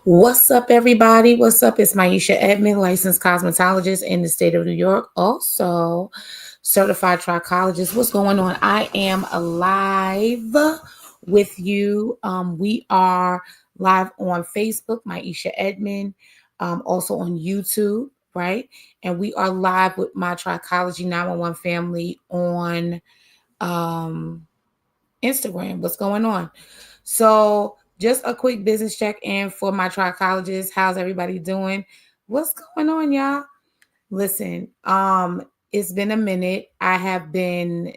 What's up, everybody? What's up? It's Maisha Edmond, licensed cosmetologist in the state of New York, also certified trichologist. What's going on? I am live with you. We are live on Facebook, Maisha Edmond, also on YouTube, right? And we are live with my Trichology 911 family on Instagram. What's going on? So, just a quick business check in for my trichologists. How's everybody doing? What's going on, y'all? Listen, it's been a minute. I have been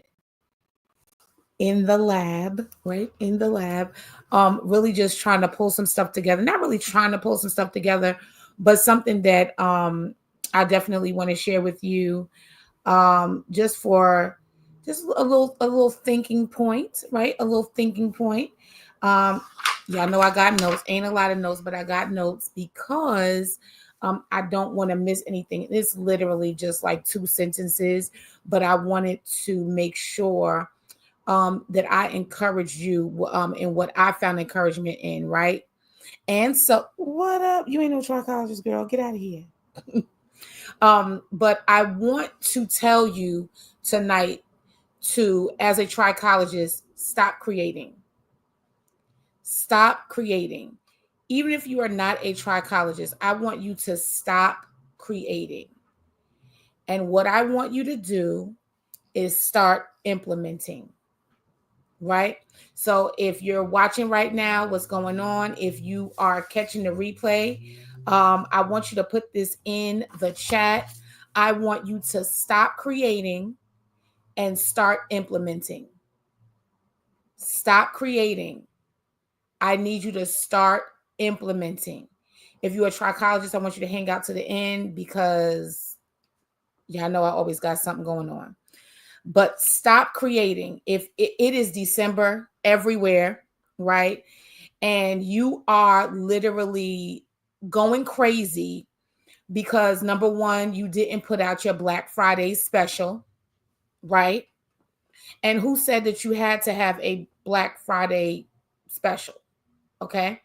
in the lab, right? In the lab, really just trying to pull some stuff together. Not really trying to pull some stuff together, but something that I definitely want to share with you, just for just a little thinking point, right? A little thinking point. Um, y'all know I got notes. Ain't a lot of notes, but I got notes because I don't want to miss anything. It's literally just like two sentences, but I wanted to make sure that I encourage you in what I found encouragement in, right? And so, what up? You ain't no trichologist, girl. Get out of here. But I want to tell you tonight to, as a trichologist, stop creating. Stop creating. Even if you are not a trichologist, I want you to stop creating. And what I want you to do is start implementing, right? So if you're watching right now, what's going on? If you are catching the replay, I want you to put this in the chat. I want you to stop creating and start implementing. Stop creating. I need you to start implementing. If you're a trichologist, I want you to hang out to the end because y'all know I always got something going on. But stop creating. If it is December everywhere, right? And you are literally going crazy because number one, you didn't put out your Black Friday special, right? And who said that you had to have a Black Friday special? Okay.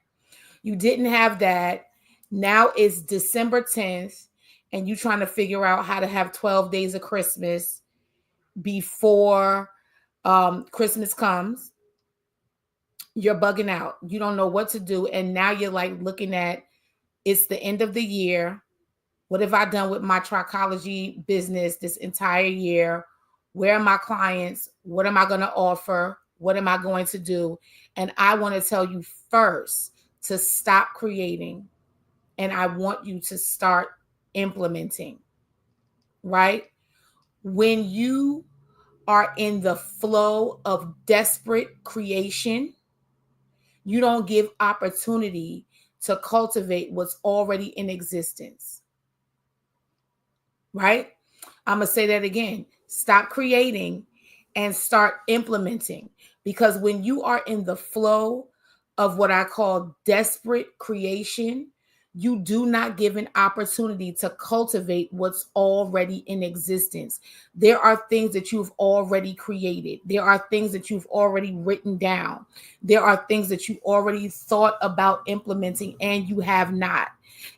You didn't have that. Now it's December 10th, and you trying to figure out how to have 12 days of Christmas before Christmas comes. You're bugging out. You don't know what to do. And now you're like looking at it's the end of the year. What have I done with my trichology business this entire year? Where are my clients? What am I going to offer? What am I going to do? And I want to tell you first to stop creating, and I want you to start implementing, right? When you are in the flow of desperate creation, you don't give opportunity to cultivate what's already in existence, right? I'm going to say that again. Stop creating and start implementing. Because when you are in the flow of what I call desperate creation, you do not give an opportunity to cultivate what's already in existence. There are things that you've already created. There are things that you've already written down. There are things that you already thought about implementing and you have not.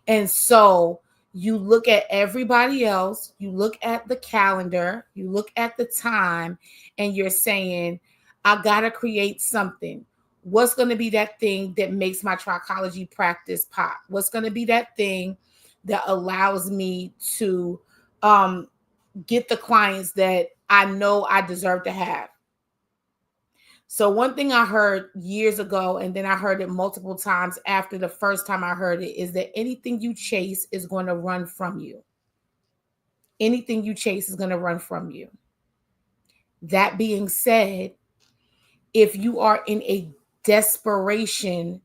And so you look at everybody else, you look at the calendar, you look at the time, and you're saying, I got to create something. What's going to be that thing that makes my trichology practice pop? What's going to be that thing that allows me to get the clients that I know I deserve to have? So one thing I heard years ago, and then I heard it multiple times after the first time I heard it, is that anything you chase is going to run from you. Anything you chase is going to run from you. That being said, if you are in a desperation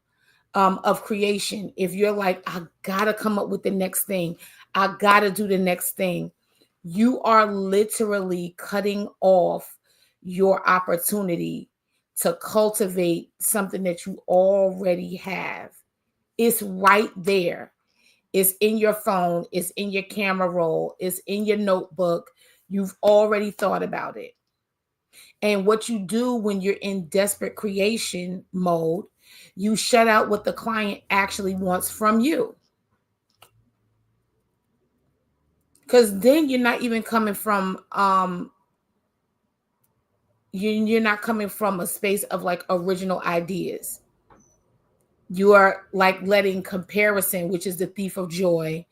of creation, if you're like, I gotta come up with the next thing, I gotta do the next thing, you are literally cutting off your opportunity to cultivate something that you already have. It's right there. It's in your phone, it's in your camera roll, it's in your notebook. You've already thought about it. And what you do when you're in desperate creation mode You shut out what the client actually wants from you. Because then you're not even coming from you're not coming from a space of like original ideas. You are like letting comparison, which is the thief of joy,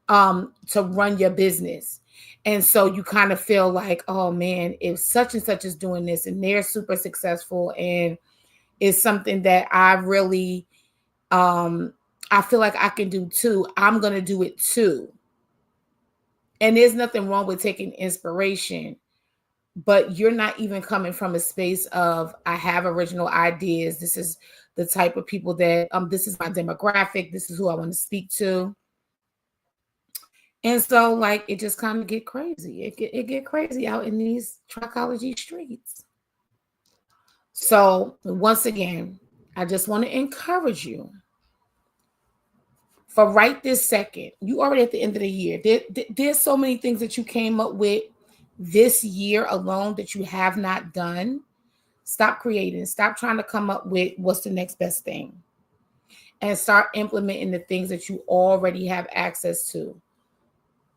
to run your business. And so you kind of feel like, oh man, if such and such is doing this and they're super successful and it's something that I really I feel like I can do too, I'm gonna do it too. And there's nothing wrong with taking inspiration, but you're not even coming from a space of I have original ideas. This is the type of people that this is my demographic, this is who I want to speak to. And so like it just kind of get crazy. It get crazy out in these trichology streets. So once again, I just want to encourage you for right this second. You already at the end of the year. There's so many things that you came up with this year alone that you have not done. Stop creating. Stop trying to come up with what's the next best thing. And start implementing the things that you already have access to.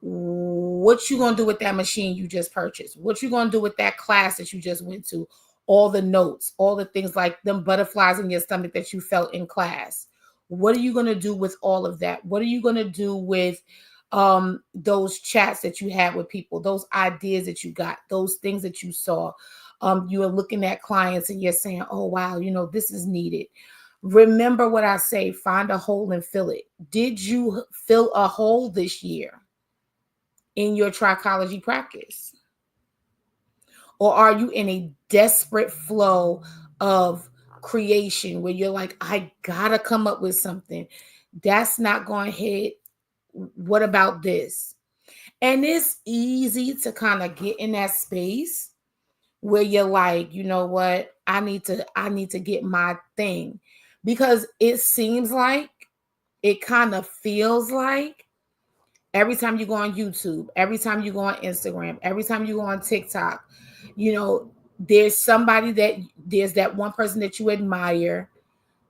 What you going to do with that machine you just purchased? What you going to do with that class that you just went to? All the notes, all the things like them butterflies in your stomach that you felt in class. What are you going to do with all of that? What are you going to do with those chats that you had with people, those ideas that you got, those things that you saw? You are looking at clients and you're saying, oh, wow, you know, this is needed. Remember what I say, find a hole and fill it. Did you fill a hole this year in your trichology practice? Or are you in a desperate flow of creation where you're like, I gotta come up with something that's not going to hit? What about this? And it's easy to kind of get in that space where you're like, you know what, I need to get my thing, because it seems like, it kind of feels like every time you go on YouTube, every time you go on Instagram, every time you go on TikTok, you know, there's that one person that you admire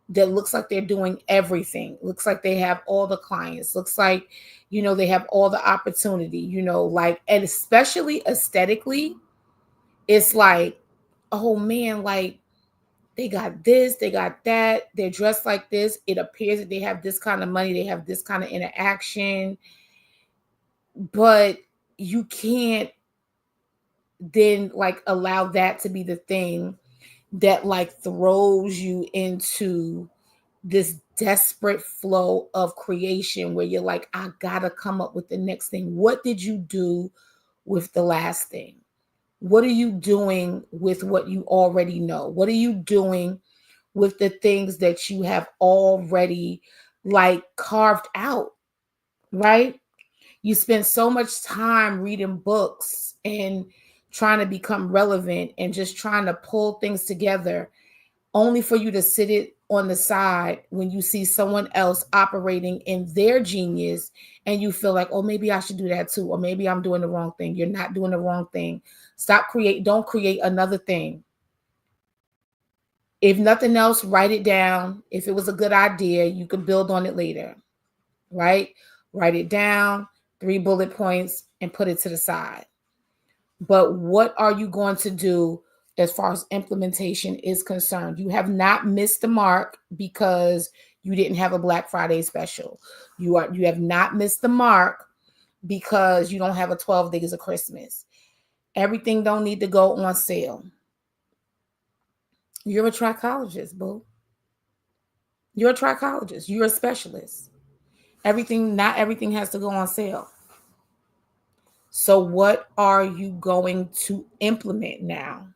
that looks like they're doing everything. Looks like they have all the clients. Looks like, you know, they have all the opportunity, you know, like, and especially aesthetically, it's like, oh man, like they got this, they got that, they're dressed like this. It appears that they have this kind of money, they have this kind of interaction, but you can't then like allow that to be the thing that like throws you into this desperate flow of creation where you're like, I gotta come up with the next thing. What did you do with the last thing? What are you doing with what you already know? What are you doing with the things that you have already like carved out, right? You spend so much time reading books and trying to become relevant and just trying to pull things together, only for you to sit it on the side when you see someone else operating in their genius and you feel like, oh, maybe I should do that too, or maybe I'm doing the wrong thing. You're not doing the wrong thing. Don't create another thing. If nothing else, write it down. If it was a good idea, you could build on it later, right? Write it down, 3 bullet points, and put it to the side. But what are you going to do as far as implementation is concerned? You have not missed the mark because you didn't have a Black Friday special. You have not missed the mark because you don't have a 12 days of Christmas. Everything don't need to go on sale. You're a trichologist, boo. You're a trichologist. You're a specialist. Not everything has to go on sale. So what are you going to implement now?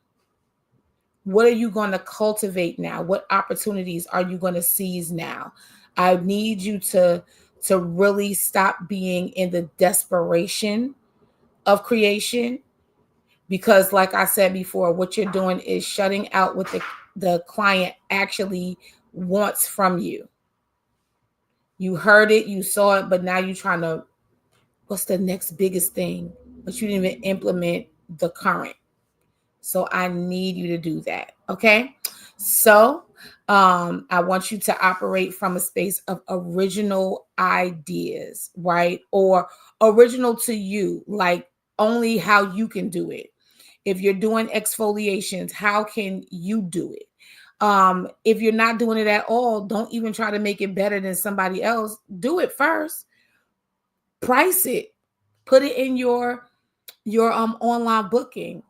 What are you going to cultivate now? What opportunities are you going to seize now? I need you to really stop being in the desperation of creation, because like I said before, what you're doing is shutting out what the client actually wants from you. You heard it, you saw it, but now you're trying to, what's the next biggest thing? But you didn't even implement the current. So I need you to do that. Okay. So I want you to operate from a space of original ideas, right? Or original to you, like only how you can do it. If you're doing exfoliations, how can you do it? If you're not doing it at all, don't even try to make it better than somebody else. Do it first. Price it. Put it in your online booking.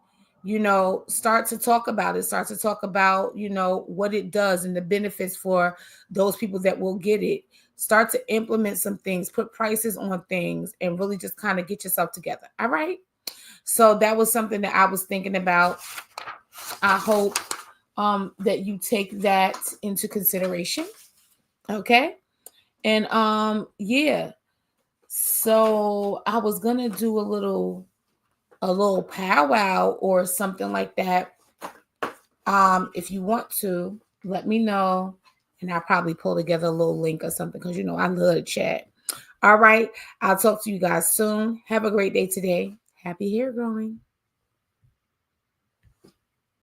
Start to talk about it. Start to talk about, what it does and the benefits for those people that will get it. Start to implement some things, put prices on things, and really just kind of get yourself together. All right. So that was something that I was thinking about. I hope that you take that into consideration. Okay. And yeah. So I was gonna do a little powwow or something like that. If you want to, let me know, and I'll probably pull together a little link or something, because I love to chat. All right. I'll talk to you guys soon. Have a great day today. Happy hair growing.